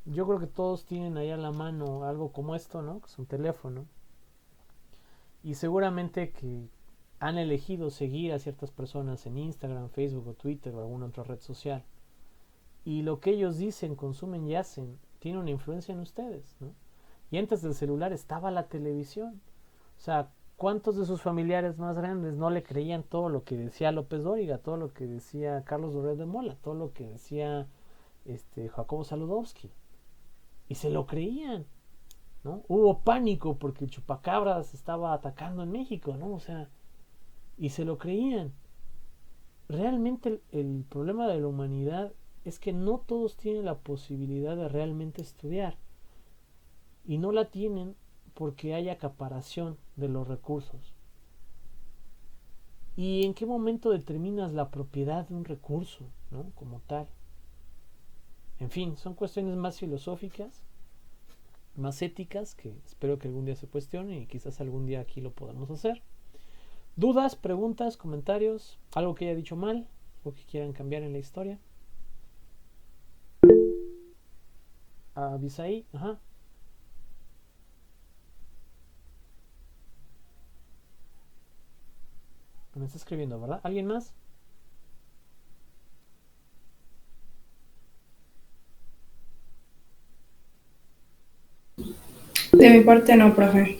yo creo que todos tienen ahí a la mano algo como esto, ¿no? Que es un teléfono. Y seguramente que han elegido seguir a ciertas personas en Instagram, Facebook o Twitter o alguna otra red social. Y lo que ellos dicen, consumen y hacen tiene una influencia en ustedes, ¿no? Y antes del celular estaba la televisión. O sea, ¿cuántos de sus familiares más grandes no le creían todo lo que decía López Dóriga, todo lo que decía Carlos Loret de Mola, todo lo que decía Jacobo Saludowski? Y se lo creían, ¿no? Hubo pánico porque el chupacabras estaba atacando en México, ¿no? O sea, y se lo creían. Realmente el problema de la humanidad es que no todos tienen la posibilidad de realmente estudiar. Y no la tienen porque hay acaparación de los recursos. ¿Y en qué momento determinas la propiedad de un recurso, ¿no? Como tal? En fin, son cuestiones más filosóficas, más éticas, que espero que algún día se cuestionen y quizás algún día aquí lo podamos hacer. ¿Dudas, preguntas, comentarios? ¿Algo que haya dicho mal? ¿Algo que quieran cambiar en la historia? Avisaí, ajá. Me está escribiendo, ¿verdad? ¿Alguien más? De mi parte no, profe.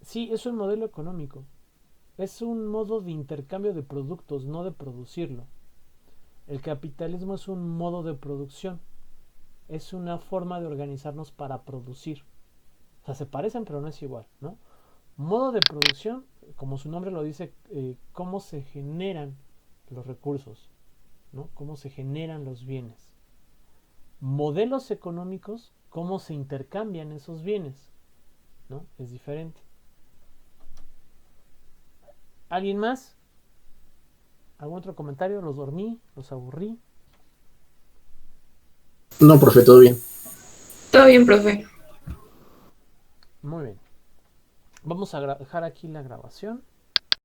Sí, es un modelo económico. Es un modo de intercambio de productos, no de producirlo. El capitalismo es un modo de producción. Es una forma de organizarnos para producir. O sea, se parecen pero no es igual, ¿no? Modo de producción, como su nombre lo dice, cómo se generan los recursos, ¿no? Cómo se generan los bienes. Modelos económicos, cómo se intercambian esos bienes, ¿no? Es diferente. ¿Alguien más? ¿Algún otro comentario? ¿Los dormí? ¿Los aburrí? No, profe, todo bien. Todo bien, profe. Muy bien. Vamos a dejar aquí la grabación.